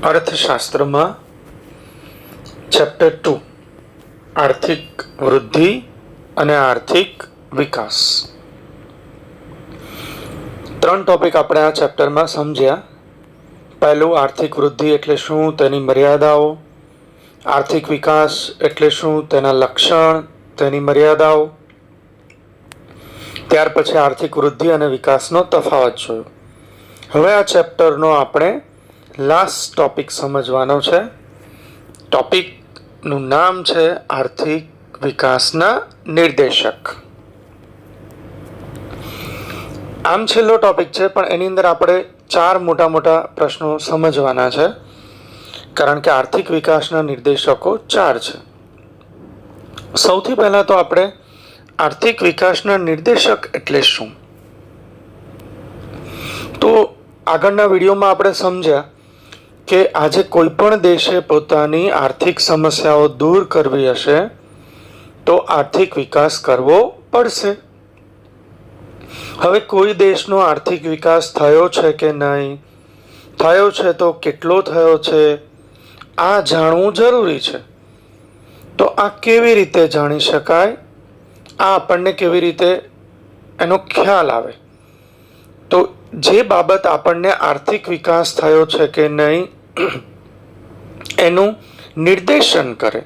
અર્થશાસ્ત્રમાં chapter 2 આર્થિક વૃદ્ધિ અને આર્થિક વિકાસ ત્રણ ટોપિક આપણે આ ચેપ્ટરમાં સમજ્યા. પહેલું, આર્થિક વૃદ્ધિ એટલે શું, તેની મર્યાદાઓ. આર્થિક વિકાસ એટલે શું, તેના લક્ષણ, તેની મર્યાદાઓ. ત્યાર પછી આર્થિક વૃદ્ધિ અને વિકાસનો તફાવત જોયો. હવે આ ચેપ્ટરનો આપણે લાસ્ટ ટોપિક સમજવાનો છે. ટોપિકનું નામ છે આર્થિક વિકાસના નિર્દેશક. આમ છેલ્લો ટોપિક છે, પણ એની અંદર આપણે ચાર મોટા મોટા પ્રશ્નો સમજવાના છે, કારણ કે આર્થિક વિકાસના નિર્દેશકો ચાર છે. સૌથી પહેલા તો આપણે આર્થિક વિકાસના નિર્દેશક એટલે શું, તો આગળના વિડીયોમાં આપણે સમજ્યા કે આજે કોઈ પણ દેશે પોતાની આર્થિક સમસ્યાઓ દૂર કરવી હશે તો આર્થિક વિકાસ કરવો પડશે. હવે કોઈ દેશનો આર્થિક વિકાસ થયો છે કે નહીં, થયો છે તો કેટલો થયો છે, આ જાણવું જરૂરી છે. તો આ કેવી રીતે જાણી શકાય, આ આપણને કેવી રીતે એનો ખ્યાલ આવે, તો જે બાબત આપણને આર્થિક વિકાસ થયો છે કે નહીં એનું નિર્દેશન કરે,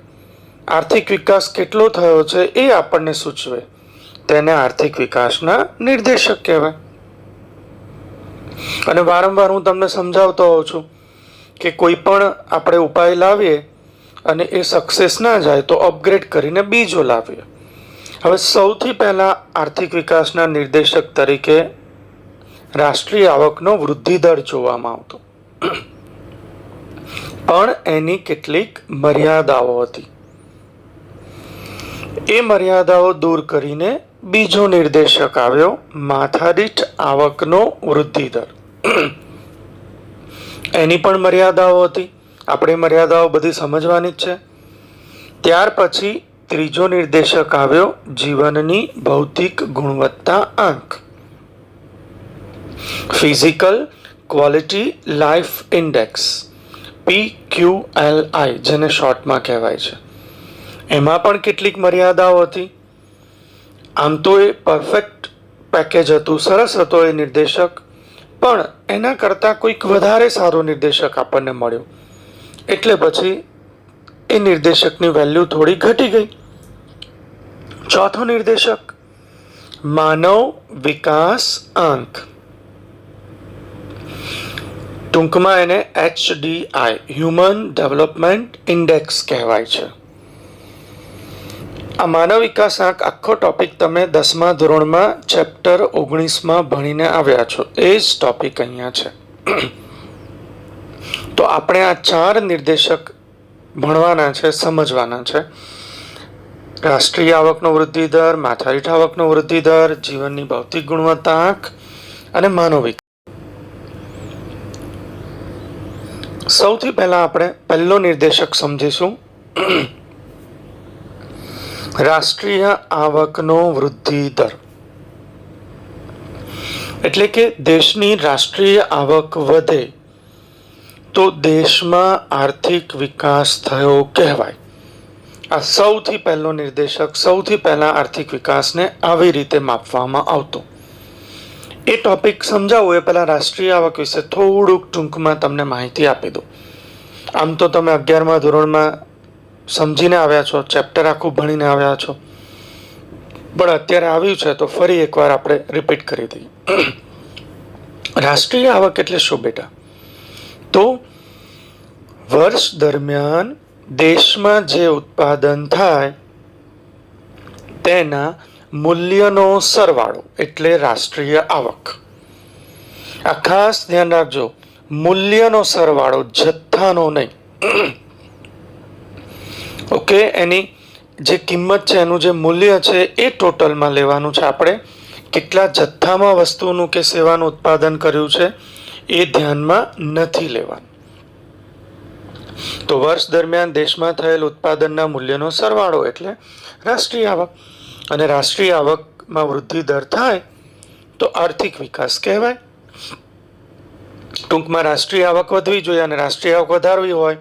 આર્થિક વિકાસ કેટલો થયો છે એ આપણને સૂચવે, તેને આર્થિક વિકાસના નિર્દેશક કહેવાય. અને વારંવાર હું તમને સમજાવતો હોઉં છું કે કોઈ પણ આપણે ઉપાય લાવીએ અને એ સક્સેસ ના જાય તો અપગ્રેડ કરીને બીજો લાવીએ. હવે સૌથી પહેલા આર્થિક વિકાસના નિર્દેશક તરીકે રાષ્ટ્રીય આવકનો વૃદ્ધિ દર જોવામાં આવતો, પણ એની કેટલીક મર્યાદાઓ હતી. એ મર્યાદાઓ દૂર કરીને બીજો નિર્દેશક આવ્યો, માથાદીઠ આવકનો વૃદ્ધિ દર. એની પણ મર્યાદાઓ હતી, આપણે મર્યાદાઓ બધી સમજવાની જ છે. ત્યાર પછી ત્રીજો નિર્દેશક આવ્યો, જીવનની ભૌતિક ગુણવત્તા આંક, physical quality life index, PQLI, જેને શોર્ટમાં કહેવાય છે. એમાં પણ કેટલીક મર્યાદાઓ હતી. આમ તો એ પરફેક્ટ પેકેજ હતું, સરસ હતો એ નિર્દેશક, પણ એના કરતાં કોઈક વધારે સારો નિર્દેશક આપણને મળ્યો, એટલે પછી એ નિર્દેશકની વેલ્યુ થોડી ઘટી ગઈ. ચોથો નિર્દેશક, માનવ વિકાસ આંક, ટૂંકમાં એને HDI, હ્યુમન ડેવલપમેન્ટ ઇન્ડેક્સ કહેવાય છે. આ માનવ વિકાસ આંક આખો ટોપિક તમે 10મા ધોરણમાં ચેપ્ટર 19માં ભણીને આવ્યા છો, એ જ ટોપિક અહીંયા છે. તો આપણે આ ચાર નિર્દેશક ભણવાના છે, સમજવાના છે. રાષ્ટ્રીય આવકનો વૃદ્ધિ દર, માથાદીઠ આવકનો વૃદ્ધિ દર, જીવનની ભૌતિક ગુણવત્તા આંક અને માનવ વિકાસ. સૌથી પહેલા આપણે પહેલો નિર્દેશક સમજીશું, રાષ્ટ્રીય આવકનો વૃદ્ધિ દર. એટલે કે દેશની રાષ્ટ્રીય આવક વધે તો દેશમાં આર્થિક વિકાસ થયો કહેવાય. આ સૌથી પહેલો નિર્દેશક, સૌથી પહેલા આર્થિક વિકાસને આવી રીતે માપવામાં આવતો. એ ટોપિક સમજાવું એ પહેલા રાષ્ટ્રીય આવક વિશે થોડુંક ટૂંકમાં તમને માહિતી આપી દઉં. આમ તો તમે 11મા ધોરણમાં સમજીને આવ્યા છો, ચેપ્ટર આખું ભણીને આવ્યા છો, પણ અત્યારે આવ્યું છે તો ફરી એકવાર આપણે રિપીટ કરી દઈએ. રાષ્ટ્રીય આવક એટલે શું બેટા, તો વર્ષ દરમિયાન દેશમાં જે ઉત્પાદન થાય તેના મૂલ્યનો સરવાળો એટલે રાષ્ટ્રીય આવક. આ ખાસ ધ્યાન રાખજો, મૂલ્યનો સરવાળો, જથ્થાનો નહીં. ઓકે, એની જે કિંમત છે, એનું જે મૂલ્ય છે એ ટોટલમાં લેવાનું છે. આપણે કેટલા જથ્થામાં વસ્તુનું કે સેવાનું ઉત્પાદન કર્યું છે એ ધ્યાનમાં નથી લેવાનું. તો વર્ષ દરમિયાન દેશમાં થયેલ ઉત્પાદનના મૂલ્યનો સરવાળો એટલે રાષ્ટ્રીય આવક. અને રાષ્ટ્રીય આવકમાં વૃદ્ધિ દર થાય તો આર્થિક વિકાસ કહેવાય. ટૂંકમાં રાષ્ટ્રીય આવક વધવી જોઈએ, અને રાષ્ટ્રીય આવક વધારવી હોય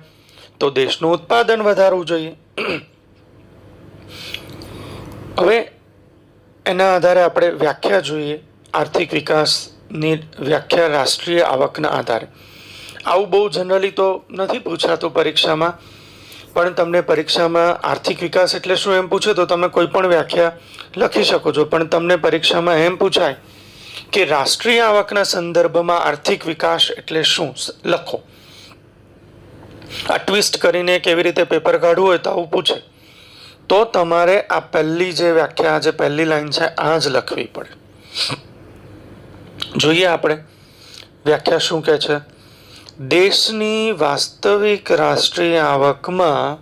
તો દેશનું ઉત્પાદન વધારવું જોઈએ. હવે એના આધારે આપણે વ્યાખ્યા જોઈએ. આર્થિક વિકાસની વ્યાખ્યા રાષ્ટ્રીય આવકના આધારે. આવું બહુ જનરલી તો નથી પૂછાતું પરીક્ષામાં, પણ તમને પરીક્ષામાં આર્થિક વિકાસ એટલે શું એમ પૂછે તો તમે કોઈ પણ વ્યાખ્યા લખી શકો છો. પણ તમને પરીક્ષામાં એમ પૂછાય કે રાષ્ટ્રીય આવકના સંદર્ભમાં આર્થિક વિકાસ એટલે શું, લખો. આ ટ્વિસ્ટ કરીને કેવી રીતે પેપર કાઢવું હોય તો આવું પૂછે, તો તમારે આ પહેલી જે વ્યાખ્યા, જે પહેલી લાઈન છે આ જ લખવી પડે. જોઈએ આપણે વ્યાખ્યા શું કહે છે. દેશની વાસ્તવિક રાષ્ટ્રીય આવકમાં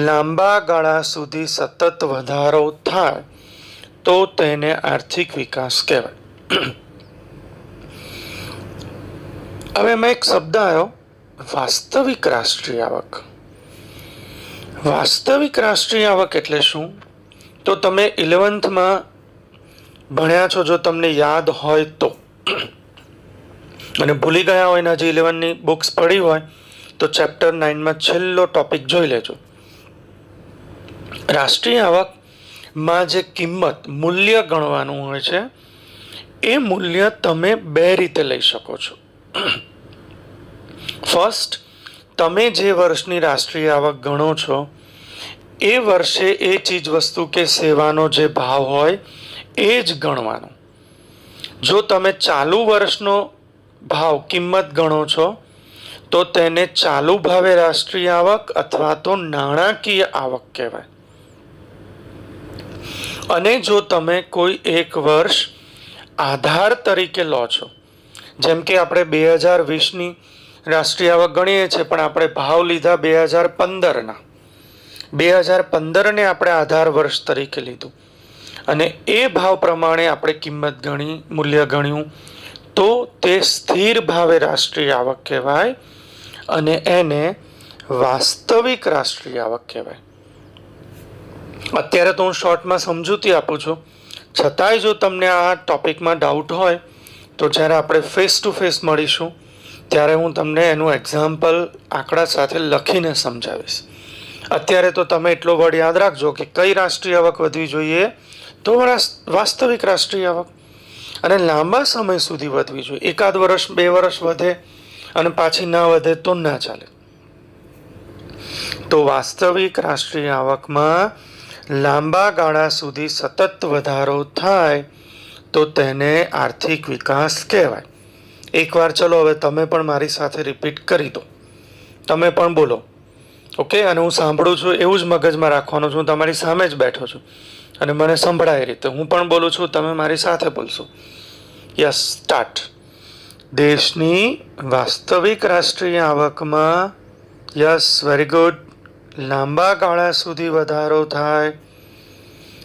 લાંબા ગાળા સુધી સતત વધારો થાય તો તેને આર્થિક વિકાસ કહેવાય. હવે એમાં એક શબ્દ આવ્યો, વાસ્તવિક રાષ્ટ્રીય આવક. વાસ્તવિક રાષ્ટ્રીય આવક એટલે શું? તો તમે 11th ભણ્યા છો, જો તમને યાદ હોય તો, અને ભૂલી ગયા હોય ને હજી 11ની બુક્સ પડી હોય તો ચેપ્ટર 9માં છેલ્લો ટોપિક જોઈ લેજો. રાષ્ટ્રીય આવકમાં જે કિંમત, મૂલ્ય ગણવાનું હોય છે, એ મૂલ્ય તમે બે રીતે લઈ શકો છો. ફર્સ્ટ, તમે જે વર્ષની રાષ્ટ્રીય આવક ગણો છો એ વર્ષે એ ચીજ વસ્તુ કે સેવાનો જે ભાવ હોય એ જ ગણવાનો. જો તમે ચાલુ વર્ષનો ભાવ, કિંમત ગણો છો તો તેને ચાલુ ભાવે રાષ્ટ્રીય આવક અથવા તો નાણાકીય આવક કહેવાય. અને જો તમે કોઈ એક વર્ષ આધાર તરીકે લો છો, જેમ કે આપણે 2020ની રાષ્ટ્રીય આવક ગણીએ છીએ, પણ આપણે ભાવ લીધા 2015ના, 2015ને આપણે આધાર વર્ષ તરીકે લીધું અને એ ભાવ પ્રમાણે આપણે કિંમત ગણી, મૂલ્ય ગણ્યું, તો તે સ્થિર ભાવે રાષ્ટ્રીય આવક કહેવાય અને એને વાસ્તવિક રાષ્ટ્રીય આવક કહેવાય. અત્યારે તો હું શોર્ટમાં સમજૂતી આપું છું, છતાંય જો તમને આ ટોપિકમાં ડાઉટ હોય તો જ્યારે આપણે ફેસ ટુ ફેસ મળીશું ત્યારે હું તમને એનું એક્ઝામ્પલ આંકડા સાથે લખીને સમજાવીશ. અત્યારે તો તમે એટલો વર્ડ યાદ રાખજો કે કઈ રાષ્ટ્રીય આવક વધવી જોઈએ, તો વાસ્તવિક રાષ્ટ્રીય આવક, અને લાંબા સમય સુધી વધવી જોઈએ. એકાદ વર્ષ, 2 વર્ષ વધે અને પાછી ના વધે તો ના ચાલે. તો વાસ્તવિક રાષ્ટ્રીય આવકમાં લાંબા ગાળા સુધી સતત વધારો થાય તો તેને આર્થિક વિકાસ કહેવાય. એકવાર ચલો હવે તમે પણ મારી સાથે રિપીટ કરી દો, તમે પણ બોલો. ઓકે, અને હું સાંભળું છું એવું જ મગજમાં રાખવાનું છું. હું તમારી સામે જ બેઠો છું અને મને સંભળાય એ રીતે હું પણ બોલું છું, તમે મારી સાથે બોલશો. Yes, start. દેશની વાસ્તવિક રાષ્ટ્રીય આવકમાં, યસ, વેરી ગુડ, લાંબા ગાળા સુધી વધારો થાય,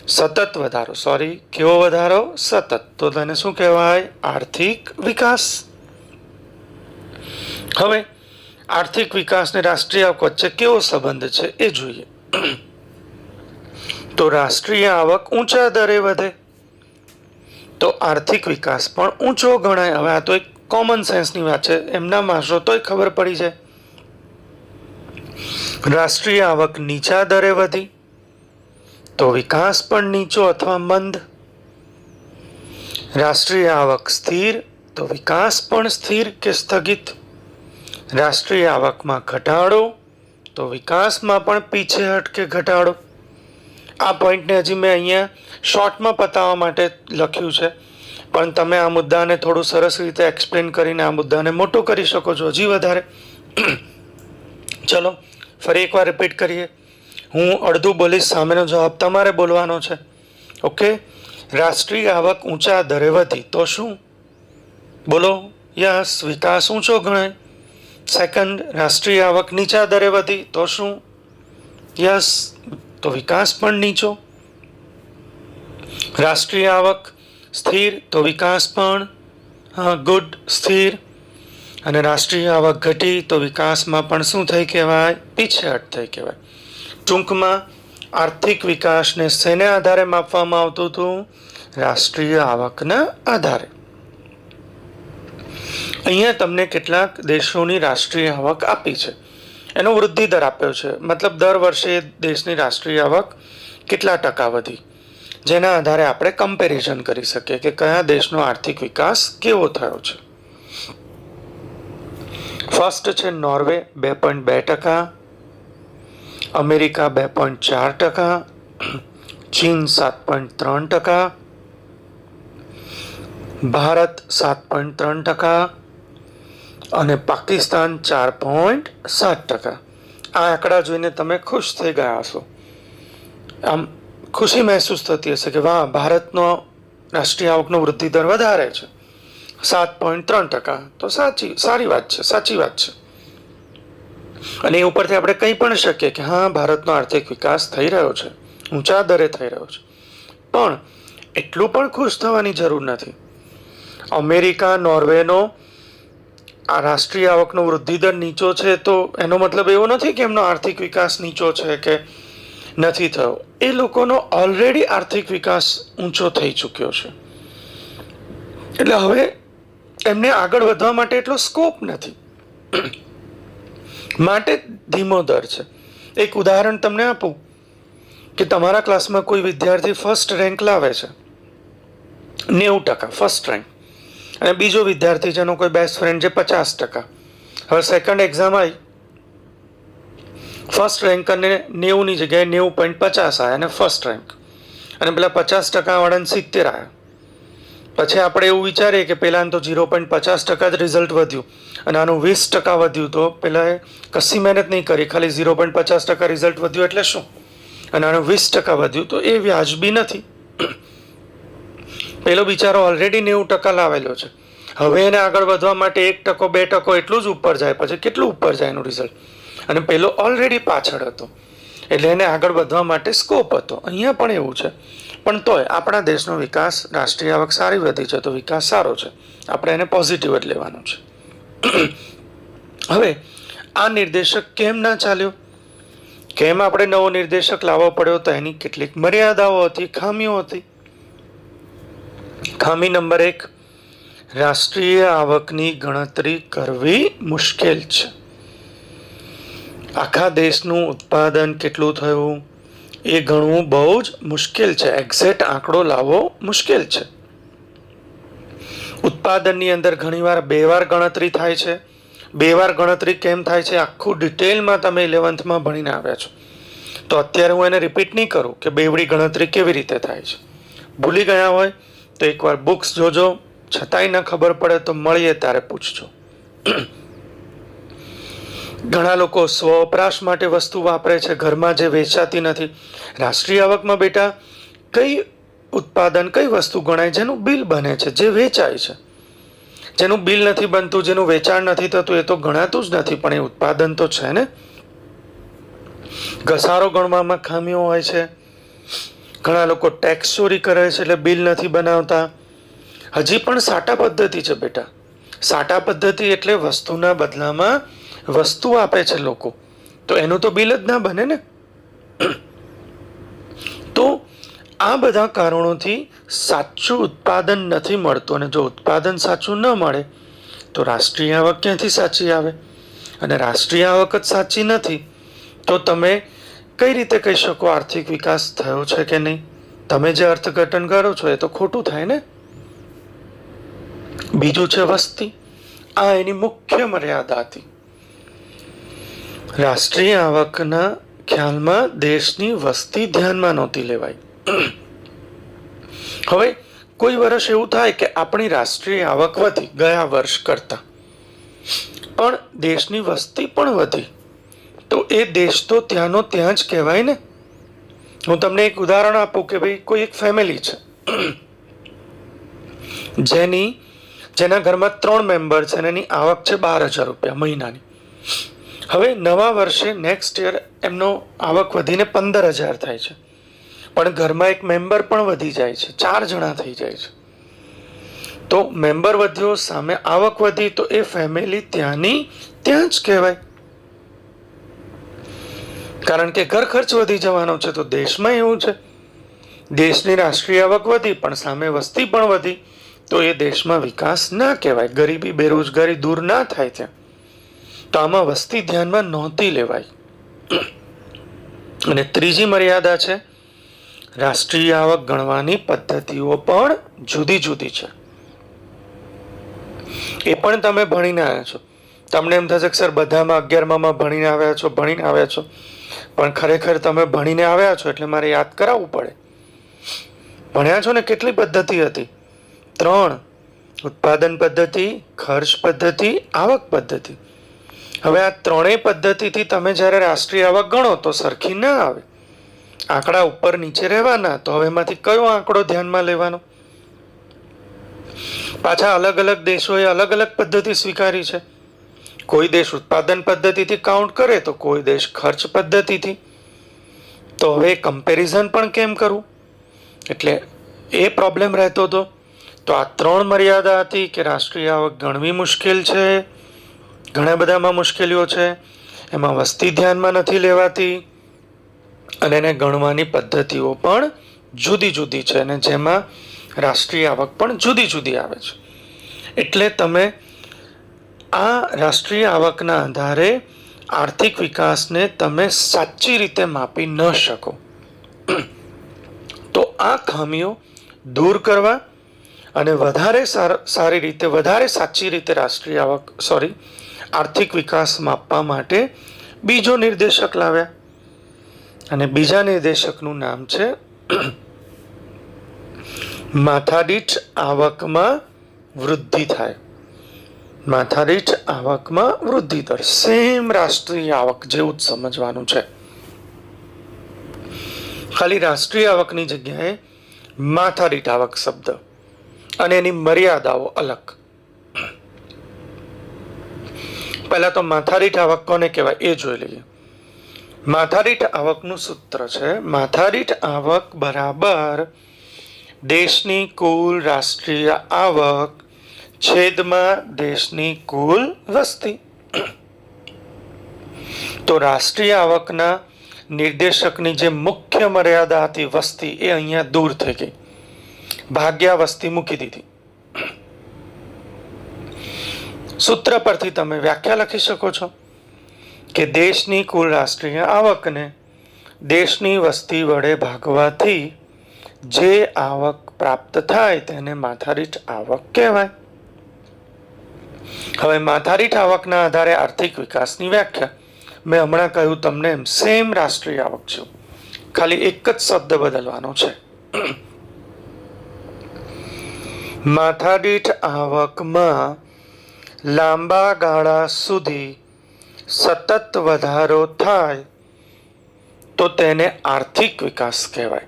સતત વધારો, સોરી, કેવો વધારો? સતત. તો તેને શું કહેવાય? આર્થિક વિકાસ. હવે આર્થિક વિકાસ ને રાષ્ટ્રીય આવક વચ્ચે કેવો સંબંધ છે એ જોઈએ. તો રાષ્ટ્રીય આવક ઊંચા દરે વધે તો આર્થિક વિકાસ પણ ઊંચો ગણાય. હવે આ તો એક કોમન સેન્સની વાત છે, એમના માસો તોય ખબર પડી જાય. રાષ્ટ્રીય આવક નીચા દરે વધી તો વિકાસ પણ નીચો અથવા મંદ. રાષ્ટ્રીય આવક સ્થિર તો વિકાસ પણ સ્થિર કે સ્થગિત. રાષ્ટ્રીય આવકમાં ઘટાડો તો વિકાસમાં પણ પીછેહટ કે ઘટાડો. આ પોઈન્ટને હજી મેં અહીંયા શોર્ટમાં પતાવવા માટે લખ્યું છે, પણ તમે આ મુદ્દાને થોડું સરસ રીતે એક્સપ્લેન કરીને આ મુદ્દાને મોટો કરી શકો છો હજી વધારે. ચલો ફરી એકવાર રિપીટ કરીએ. હું અડધું બોલીશ, સામેનો જવાબ તમારે બોલવાનો છે. ઓકે, રાષ્ટ્રીય આવક ઊંચા દરે વધી તો શું? બોલો. યસ, વિકાસ ઊંચો ગણાય. સેકન્ડ, રાષ્ટ્રીય આવક નીચા દરે વધી તો શું? યસ, તો વિકાસ પણ નીચો. રાષ્ટ્રીય આવક સ્થિર તો વિકાસ પણ ગુડ, સ્થિર. અને રાષ્ટ્રીય આવક ઘટી તો વિકાસમાં પણ શું થઈ કહેવાય? પીછેહટ થઈ કહેવાય. ટૂંકમાં આર્થિક વિકાસને શેને આધારે માપવામાં આવતું હતું? રાષ્ટ્રીય આવકના આધારે. અહીંયા તમને કેટલાક દેશોની રાષ્ટ્રીય આવક આપી છે, એનો વૃદ્ધિ દર આપ્યો છે, મતલબ દર વર્ષે દેશની રાષ્ટ્રીય આવક કેટલા ટકા વધી, જેના આધારે આપણે કમ્પેરિઝન કરી શકીએ કે કયા દેશનો આર્થિક વિકાસ કેવો થયો છે. ફર્સ્ટ છે નોર્વે 2.2%, અમેરિકા 2.4%, ચીન 7.3%, ભારત 7.3% અને પાકિસ્તાન 4.7%. આ આંકડા જોઈને તમે ખુશ થઈ ગયા હશો. આમ ખુશી મહેસૂસ થતી હશે કે વાહ, ભારતનો રાષ્ટ્રીય આવકનો વૃદ્ધિ દર વધારે છે, 7.3%. તો સારી વાત છે, સાચી વાત છે. અને એ ઉપરથી આપણે કહી પણ શકીએ કે હા, ભારતનો આર્થિક વિકાસ થઈ રહ્યો છે, ઊંચા દરે થઈ રહ્યો છે. પણ એટલું પણ ખુશ થવાની જરૂર નથી. અમેરિકા, નોર્વેનો આ રાષ્ટ્રીય આવકનો વૃદ્ધિ દર નીચો છે તો એનો મતલબ એવો નથી કે એમનો આર્થિક વિકાસ નીચો છે કે નથી થયો. એ લોકોનો ઓલરેડી આર્થિક વિકાસ ઊંચો થઈ ચૂક્યો છે, એટલે હવે એમને આગળ વધવા માટે એટલો સ્કોપ નથી, માટે ધીમો દર છે. એક ઉદાહરણ તમને આપું કે તમારા ક્લાસમાં કોઈ વિદ્યાર્થી ફર્સ્ટ રેન્ક લાવે છે, 90% ફર્સ્ટ રેન્ક, અને બીજો વિદ્યાર્થી જેનો કોઈ બેસ્ટ ફ્રેન્ડ છે 50%. હવે સેકન્ડ એક્ઝામ આવી, ફર્સ્ટ રેન્ક અને 90ની જગ્યાએ 90.50 આવ્યા અને ફર્સ્ટ રેન્ક, અને પેલા 50% વાળાને 70 આવ્યા. પછી આપણે એવું વિચારીએ કે પેલાને તો 0.50% જ રિઝલ્ટ વધ્યું અને આનું 20% વધ્યું, તો પેલા કશી મહેનત નહીં કરી, ખાલી 0.50% રિઝલ્ટ વધ્યું એટલે શું, અને આનું 20% વધ્યું, તો એ વ્યાજબી નથી. પેલો બિચારો ઓલરેડી 90% લાવેલો છે, હવે એને આગળ વધવા માટે 1%, 2% એટલું જ ઉપર જાય, પછી કેટલું ઉપર જાય એનું રિઝલ્ટ, અને પેલો ઓલરેડી પાછળ હતો, એટલે એને આગળ વધવા માટે સ્કોપ હતો. અહીંયા પણ એવું છે, પણ તોય આપણા દેશનો વિકાસ, રાષ્ટ્રીય આવક સારી વધી છે તો વિકાસ સારો છે, આપણે એને પોઝિટિવ જ લેવાનું છે. હવે આ નિર્દેશક કેમ ના ચાલ્યો, કેમ આપણે નવો નિર્દેશક લાવવો પડ્યો, તો એની કેટલીક મર્યાદાઓ હતી, ખામીઓ હતી. ખામી નંબર 1, રાષ્ટ્રીય આવકની ગણતરી કરવી મુશ્કેલ છે. આખા દેશનું ઉત્પાદન કેટલું થયું એ ગણવું બહુ જ મુશ્કેલ છે, એક્ઝેક્ટ આંકડો લાવવો મુશ્કેલ છે. ઉત્પાદનની અંદર ઘણીવાર 2 વાર ગણતરી થાય છે. 2 વાર ગણતરી કેમ થાય છે આખું ડિટેલમાં તમે 11th ભણીને આવ્યા છો, તો અત્યારે હું એને રિપીટ નહીં કરું કે બેવડી ગણતરી કેવી રીતે થાય છે. ભૂલી ગયા હોય તો એકવાર બુક્સ જોજો, છતાંય ન ખબર પડે તો મળીએ ત્યારે પૂછજો. ઘણા લોકો સ્વ વપરાશ માટે વસ્તુ વાપરે છે, ઘરમાં જે વેચાતી નથી. રાષ્ટ્રીય આવકમાં બેટા કઈ ઉત્પાદન, કઈ વસ્તુ ગણાય જેનું બિલ બને છે, જે વેચાય છે. જેનું બિલ નથી બનતું, જેનું વેચાણ નથી થતું, એ તો ગણાતું જ નથી, પણ એ ઉત્પાદન તો છે ને. ઘસારો ગણવામાં ખામીઓ હોય છે. ઘણા લોકો ટેક્સ ચોરી કરે છે એટલે બિલ નથી બનાવતા. હજી પણ સાટા પદ્ધતિ છે બેટા. સાટા પદ્ધતિ એટલે વસ્તુના બદલામાં વસ્તુ આપે છે લોકો, તો એનું તો બિલ જ ના બને ને. તો આ બધા કારણોથી સાચું ઉત્પાદન નથી મળતું, અને જો ઉત્પાદન સાચું ન મળે તો રાષ્ટ્રીય આવક ક્યાંથી સાચી આવે, અને રાષ્ટ્રીય આવક જ સાચી નથી તો તમે કઈ રીતે કહી શકો આર્થિક વિકાસ થયો છે કે નહીં. તમે જે અર્થઘટન કરો છો એ તો ખોટું થાય ને. બીજું છે વસ્તી. આ એની મુખ્ય મર્યાદા હતી. રાષ્ટ્રીય આવકના ખ્યાલમાં દેશની વસ્તી ધ્યાનમાં નહોતી લેવાઈ. હવે કોઈ વર્ષ એવું થાય કે આપણી રાષ્ટ્રીય આવક વધી ગયા વર્ષ કરતા, પણ દેશની વસ્તી પણ વધી, તો એ દેશ તો ત્યાંનો ત્યાં જ કહેવાય ને. હું તમને એક ઉદાહરણ આપું કે ભાઈ કોઈ એક ફેમિલી છે જેના ઘરમાં 3 મેમ્બર છે અને એની આવક છે 12,000 રૂપિયા મહિનાની. હવે નવા વર્ષે નેક્સ્ટ યર એમનો આવક વધીને 15,000 થાય છે, પણ ઘરમાં એક મેમ્બર પણ વધી જાય છે, 4 જણા થઈ જાય છે. તો મેમ્બર વધ્યો સામે આવક વધી, તો એ ફેમિલી ત્યાંની ત્યાં જ કહેવાય, કારણ કે ઘર ખર્ચ વધી જવાનો છે. તો દેશમાં એવું છે, દેશની રાષ્ટ્રીય આવક વધી પણ સામે વસ્તી પણ વધી, તો એ દેશમાં વિકાસ ના કહેવાય, ગરીબી બેરોજગારી દૂર ના થાય ત્યાં. તો આમાં વસ્તી ધ્યાનમાં નહોતી લેવાય. અને ત્રીજી મર્યાદા છે, રાષ્ટ્રીય આવક ગણવાની પદ્ધતિઓ પણ જુદી જુદી છે. એ પણ તમે ભણીને આવ્યા છો. તમને એમ થશે કે સર બધામાં 11માં ભણીને આવ્યા છો, પણ ખરેખર તમે ભણીને આવ્યા છો એટલે મારે યાદ કરાવવું પડે. ભણ્યા છો ને કેટલી પદ્ધતિ હતી? 3: ઉત્પાદન પદ્ધતિ, ખર્ચ પદ્ધતિ, આવક પદ્ધતિ. હવે આ ત્રણેય પદ્ધતિથી તમે જ્યારે રાષ્ટ્રીય આવક ગણો તો સરખી ના આવે, આંકડા ઉપર નીચે રહેવાના. તો હવે એમાંથી કયો આંકડો ધ્યાનમાં લેવાનો? પાછા અલગ અલગ દેશોએ અલગ અલગ પદ્ધતિ સ્વીકારી છે. કોઈ દેશ ઉત્પાદન પદ્ધતિથી કાઉન્ટ કરે તો કોઈ દેશ ખર્ચ પદ્ધતિથી. તો હવે કમ્પેરિઝન પણ કેમ કરવું? એટલે એ પ્રોબ્લેમ રહેતો હતો. તો આ 3 મર્યાદા હતી કે રાષ્ટ્રીય આવક ગણવી મુશ્કેલ છે, ઘણા બધામાં મુશ્કેલીઓ છે, એમાં વસ્તી ધ્યાનમાં નથી લેવાતી, અને એને ગણવાની પદ્ધતિઓ પણ જુદી જુદી છે, અને જેમાં રાષ્ટ્રીય આવક પણ જુદી જુદી આવે છે. એટલે તમે આ રાષ્ટ્રીય આવકના આધારે આર્થિક વિકાસને તમે સાચી રીતે માપી ન શકો. તો આ ખામીઓ દૂર કરવા અને વધારે સારી રીતે, વધારે સાચી રીતે રાષ્ટ્રીય આવક આર્થિક વિકાસ માપવા માટે બીજો નિર્દેશક લાવ્યા. અને બીજા નિર્દેશકનું નામ છે માથાદીઠ આવકમાં વૃદ્ધિ થાય. માથાદીઠ આવકમાં વૃદ્ધિ દર. સેમ રાષ્ટ્રીય આવક જેવું જ સમજવાનું છે, ખાલી રાષ્ટ્રીય આવકની જગ્યાએ માથાદીઠ આવક શબ્દ અને એની મર્યાદાઓ અલગ. પહેલા તો માથાદીઠ આવક કોને કહેવાય એ જોઈ લઈએ. માથાદીઠ આવકનું સૂત્ર છે, માથાદીઠ આવક બરાબર દેશની કુલ રાષ્ટ્રીય આવક છેદમાં દેશની કુલ વસ્તી. તો રાષ્ટ્રીય આવકના નિર્દેશકની જે મુખ્ય મર્યાદા હતી વસ્તી, એ અહીંયા દૂર થઈ ગઈ, ભાગ્યા વસ્તી મૂકી દીધી. સૂત્ર પરથી તમે વ્યાખ્યા લખી શકો છો કે દેશની કુલ રાષ્ટ્રીય આવકને દેશની વસ્તી વડે ભાગવાથી જે આવક પ્રાપ્ત થાય તેને માથાદીઠ આવક કહેવાય. હવે માથાદીઠ આવકના આધારે આર્થિક વિકાસની વ્યાખ્યા મેં હમણાં કહ્યું તમને એમ સેમ રાષ્ટ્રીય આવક છે, ખાલી એક જ શબ્દ બદલવાનો છે. માથાદીઠ આવકમાં લાંબા ગાળા સુધી સતત વધારો થાય તો તેને આર્થિક વિકાસ કહેવાય.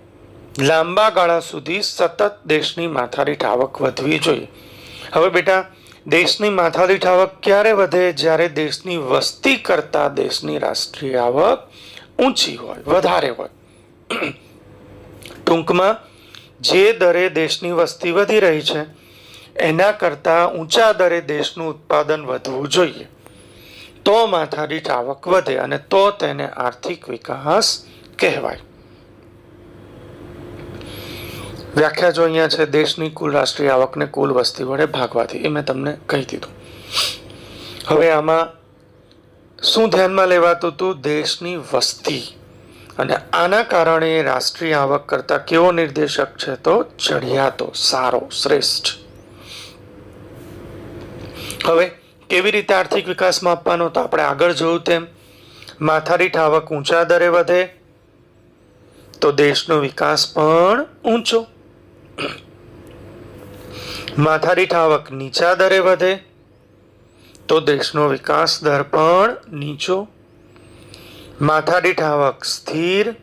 લાંબા ગાળા સુધી સતત દેશની માથાદીઠ આવક વધવી જોઈએ. હવે બેટા, દેશની માથાદીઠ આવક ક્યારે વધે? જ્યારે દેશની વસ્તી કરતા દેશની રાષ્ટ્રીય આવક ઊંચી હોય, વધારે હોય. ટૂંકમાં જે દરે દેશની વસ્તી વધી રહી છે એના કરતા ઊંચા દરે દેશનું ઉત્પાદન વધવું જોઈએ, તો માથાદીઠ આવક વધે અને તો તેને આર્થિક વિકાસ કહેવાય. વ્યાખ્યા જો અહીંયા છે, દેશની કુલ રાષ્ટ્રીય આવકને કુલ વસ્તી વડે ભાગવાથી, એ મેં તમને કહી દીધું. હવે આમાં શું ધ્યાનમાં લેવાતું હતું? દેશની વસ્તી. અને આના કારણે રાષ્ટ્રીય આવક કરતા કેવો નિર્દેશક છે? તો ચઢિયાતો, સારો, શ્રેષ્ઠ. હવે કેવી રીતે આર્થિક વિકાસ માપવાનો? તો આપણે આગળ જોયું તેમ માથાદીઠ આવક ઊંચા દરે વધે તો દેશનો વિકાસ પણ ઊંચો. માથાદીઠ આવક નીચા દરે વધે તો દેશનો વિકાસ દર પણ નીચો. માથાદીઠ આવક સ્થિર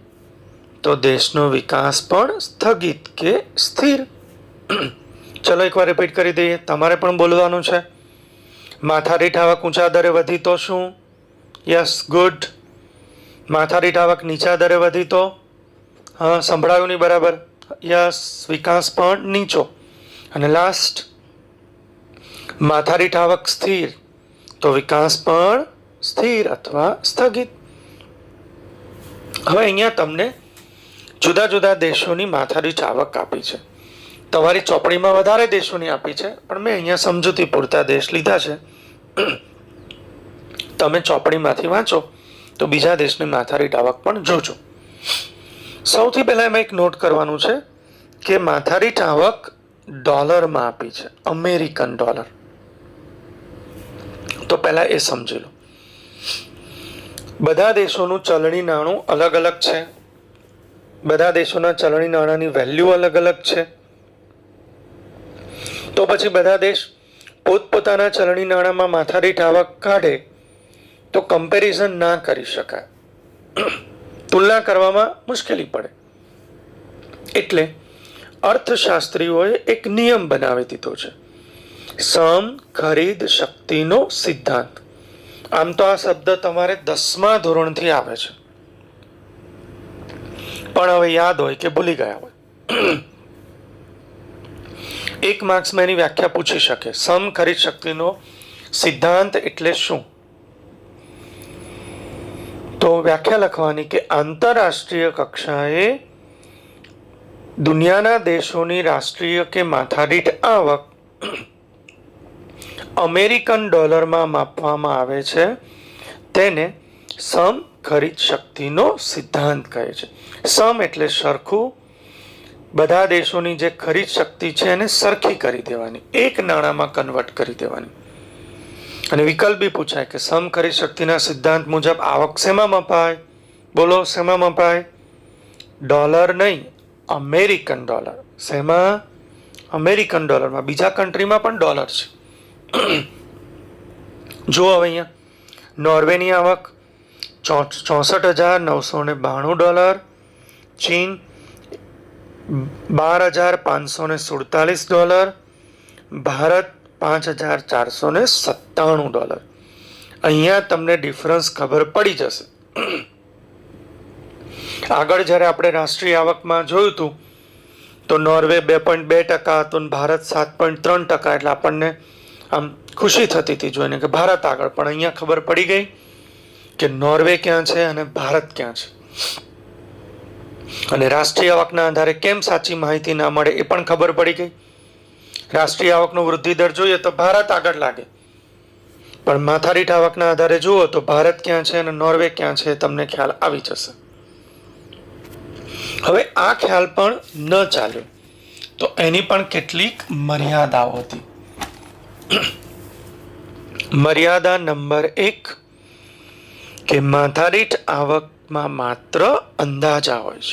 તો દેશનો વિકાસ પણ સ્થગિત કે સ્થિર. ચલો એકવાર રિપીટ કરી દઈએ, તમારે પણ બોલવાનું છે. માથાદીઠ આવક ઊંચા દરે વધી તો શું? Yes, good. માથાદીઠ આવક નીચા દરે વધી તો? હા, સંભળાયું નહીં બરાબર? યસ, વિકાસ પણ નીચો. અને લાસ્ટ, માથાદીઠ આવક સ્થિર તો વિકાસ પણ સ્થિર અથવા સ્થગિત. હવે અહીંયા તમને જુદા જુદા દેશોની માથાદીઠ આવક આપી છે. તમારી ચોપડીમાં વધારે દેશોની આપી છે, પણ મેં અહીંયા સમજૂતી પૂરતા દેશ લીધા છે. તમે ચોપડીમાંથી વાંચો તો બીજા દેશની માથાદીઠ આવક પણ જોજો. સૌથી પહેલા એમાં એક નોટ કરવાનું છે કે માથાદીઠ આવક ડોલરમાં આપી છે, અમેરિકન ડોલર. તો પહેલા એ સમજી લો. બધા દેશોનું ચલણી નાણું અલગ અલગ છે, બધા દેશોના ચલણી નાણાંની વેલ્યુ અલગ અલગ છે. તો પછી બધા દેશ પોતપોતાના ચલણી નાણાંમાં માથાદીઠ આવક કાઢે તો કમ્પેરિઝન ના કરી શકાય, તુલના કરવામાં મુશ્કેલી પડે. એટલે અર્થશાસ્ત્રીઓએ એક નિયમ બનાવી દીધો છે, સમ ખરીદ શક્તિનો સિદ્ધાંત. આમ તો આ શબ્દ તમારે 10મા ધોરણથી આવે છે, પણ હવે યાદ હોય કે ભૂલી ગયા હોય. 1 માર્ક્સમાં એની વ્યાખ્યા પૂછી શકે, સમ ખરીદ શક્તિનો સિદ્ધાંત એટલે શું? તો વ્યાખ્યા લખવાની કે આંતરરાષ્ટ્રીય કક્ષાએ દુનિયાના દેશોની રાષ્ટ્રીય કે માથાદીઠ આવક અમેરિકન ડોલરમાં માપવામાં આવે છે, તેને સમ ખરીદ શક્તિનો સિદ્ધાંત કહે છે. સમ એટલે સરખું, બધા દેશોની જે ખરીદ શક્તિ છે એને સરખી કરી દેવાની, એક નાણાંમાં કન્વર્ટ કરી દેવાની. અને વિકલ્પ બી પૂછાય કે સમ ખરીદ શક્તિના સિદ્ધાંત મુજબ આવક શેમાં મપાય? બોલો, શેમાં મપાય? ડોલર નહીં, અમેરિકન ડોલર. શેમાં? અમેરિકન ડોલરમાં. બીજા કન્ટ્રીમાં પણ ડોલર છે. જો હવે અહીંયા નોર્વેની આવક $64,992, ચીન $12,547, ભારત $5,497. અહીંયા તમને ડિફરન્સ ખબર પડી જશે. આગળ જ્યારે આપણે રાષ્ટ્રીય આવકમાં જોયું હતું તો નોર્વે 2.2% હતું, ભારત 7.3%. એટલે આપણને આમ ખુશી થતી હતી જોઈને કે ભારત આગળ. પણ અહીંયા ખબર પડી ગઈ કે નોર્વે ક્યાં છે અને ભારત ક્યાં છે. અને રાષ્ટ્રીય આવકના આધારે કેમ સાચી માહિતી ના મળે એ પણ ખબર પડી ગઈ. રાષ્ટ્રીય આવકનો વૃદ્ધિ દર જોઈએ તો ભારત આગળ લાગે, પણ માથાદીઠ આવકના આધારે જુઓ તો ભારત ક્યાં છે અને નોર્વે ક્યાં છે તમને ખ્યાલ આવી જશે. હવે આ ખ્યાલ પણ ન ચાલ્યો તો એની પણ કેટલીક મર્યાદાઓ હતી. મર્યાદા નંબર 1 કે માથાદીઠ આવકમાં માત્ર અંદાજા હોય છે.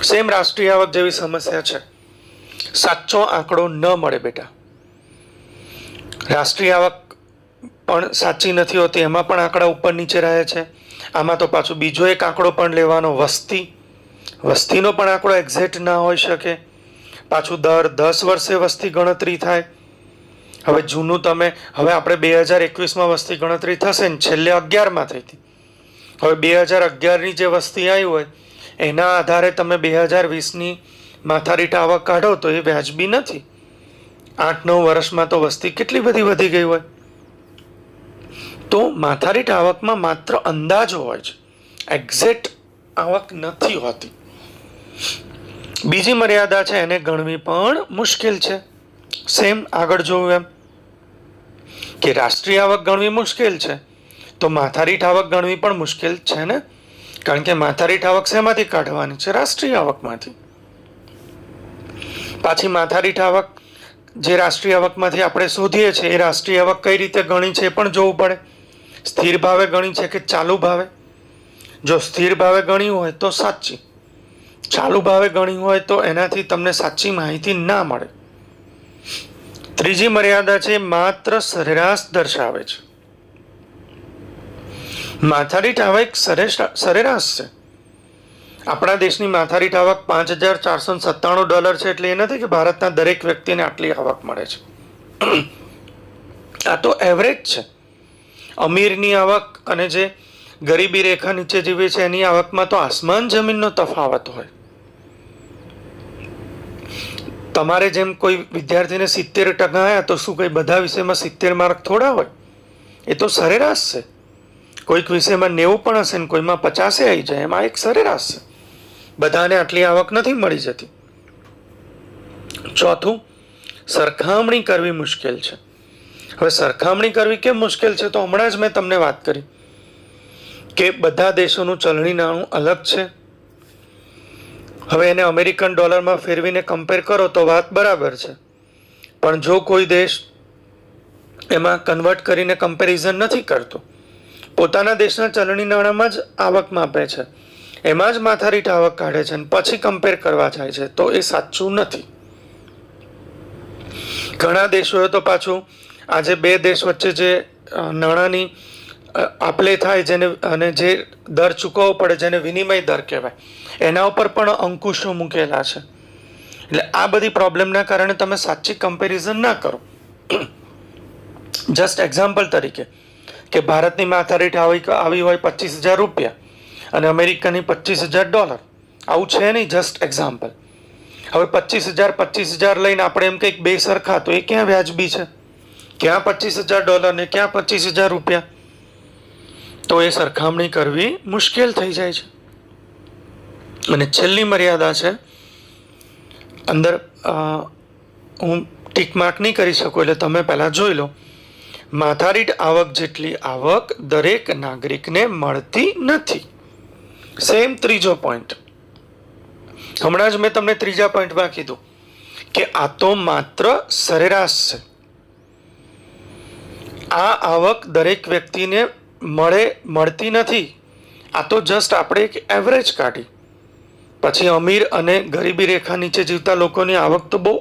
સેમ રાષ્ટ્રીય આવક જેવી સમસ્યા છે, સાચો આંકડો ન મળે બેટા. રાષ્ટ્રીય આવક પણ સાચી નથી હોતી, એમાં પણ આંકડા ઉપર નીચે રહે છે. આમાં તો પાછું બીજો એક આંકડો પણ લેવાનો, વસ્તીનો પણ આંકડો એક્ઝેક્ટ ના હોઈ શકે. પાછું દર 10 વર્ષે વસ્તી ગણતરી થાય. હવે જૂનું તમે, હવે આપણે 2021માં વસ્તી ગણતરી થશે ને છેલ્લે 11માં થઈ હતી. હવે 2011ની જે વસ્તી આવી હોય એના આધારે તમે 2020ની માથાદીઠ આવક કાઢો તો એ વ્યાજબી નથી. 8-9 વર્ષમાં તો વસ્તી કેટલી બધી વધી ગઈ હોય. તો માથાદીઠ આવકમાં માત્ર અંદાજો હોય છે, એક્ઝેક્ટ આવક નથી હોતી. બીજી મર્યાદા છે, એને ગણવી પણ મુશ્કેલ છે. સેમ આગળ જોયું એમ કે રાષ્ટ્રીય આવક ગણવી મુશ્કેલ છે, તો માથાદીઠ આવક ગણવી પણ મુશ્કેલ છે ને, કારણ કે માથાદીઠ આવક શેમાંથી કાઢવાની છે? રાષ્ટ્રીય આવકમાંથી. પાછી માથાદીઠ આવક જે રાષ્ટ્રીય આવકમાંથી આપણે શોધીએ છીએ એ રાષ્ટ્રીય આવક કઈ રીતે ગણી છે એ પણ જોવું પડે. સ્થિર ભાવે ગણી છે કે ચાલુ ભાવે? જો સ્થિર ભાવે ગણી હોય તો સાચી, ચાલુ ભાવે ગણી હોય તો એનાથી તમને સાચી માહિતી ના મળે. ત્રીજી મર્યાદા છે, માત્ર સરેરાશ દર્શાવે છે. માથાદીઠ આવક સરેરાશ છે. આપણા દેશની માથાદીઠ આવક $5,497 છે, એટલે એ નથી કે ભારતના દરેક વ્યક્તિને આટલી આવક મળે છે. આ તો એવરેજ છે. અમીરની આવક અને જે ગરીબી રેખા નીચે જીવે છે એની આવકમાં તો આસમાન જમીનનો તફાવત હોય. તમારે જેમ કોઈ વિદ્યાર્થીને 70% આવ્યા તો શું કઈ બધા વિષયમાં 70 માર્ક થોડા હોય? એ તો સરેરાશ છે. કોઈક વિષયમાં 90 પણ હશે ને કોઈમાં 50 આવી જાય, એમાં એક સરેરાશ છે. બધાને આટલી આવક નથી મળી જતી. ચોથું, સરખામણી કરવી મુશ્કેલ છે. હવે સરખામણી કરવી કેમ મુશ્કેલ છે? તો હમણાં જ મેં તમને વાત કરી કે બધા દેશોનું ચલણી નાણું અલગ છે. હવે એને અમેરિકન ડોલરમાં ફેરવીને કમ્પેર કરો તો વાત બરાબર છે, પણ જો કોઈ દેશ એમાં કન્વર્ટ કરીને કમ્પેરિઝન નથી કરતો, પોતાના દેશના ચલણી નાણાંમાં જ આવક માપે છે, એમાં જ માથારીટ આવક કાઢે છે અને પછી કમ્પેર કરવા જાય છે, તો એ સાચું નથી. ઘણા દેશોએ તો પાછું આજે બે દેશ વચ્ચે જે નાણાંની આપલે થાય જેને અને જે દર ચૂકવવો પડે જેને વિનિમય દર કહેવાય, એના ઉપર પણ અંકુશો મૂકેલા છે. એટલે આ બધી પ્રોબ્લેમના કારણે તમે સાચી કમ્પેરિઝન ના કરો. જસ્ટ એક્ઝામ્પલ તરીકે કે ભારતની માથારીટ આવી હોય 25,000 રૂપિયા અને અમેરિકાની $25,000, આવું છે નહીં, જસ્ટ એક્ઝામ્પલ. હવે 25,000 લઈને આપણે એમ કંઈક બે સરખા, તો એ ક્યાં વ્યાજબી છે? ક્યાં $25,000 ને ક્યાં 25,000 રૂપિયા? તો એ સરખામણી કરવી મુશ્કેલ થઈ જાય છે. અને છેલ્લી મર્યાદા છે, અંદર હું ટીક માર્ક નહીં કરી શકું એટલે તમે પહેલાં જોઈ લો. માથારીટ આવક જેટલી આવક દરેક નાગરિકને મળતી નથી. સેમ ત્રીજો પોઈન્ટ, હમણાં જ મેં તમને ત્રીજા પોઈન્ટમાં કીધું કે આ તો માત્ર સરેરાશ છે. આ આવક દરેક વ્યક્તિને મળતી નથી. આ તો જસ્ટ આપણે એક એવરેજ કાઢી, પછી અમીર અને ગરીબી રેખા નીચે જીવતા લોકોની આવક તો બહુ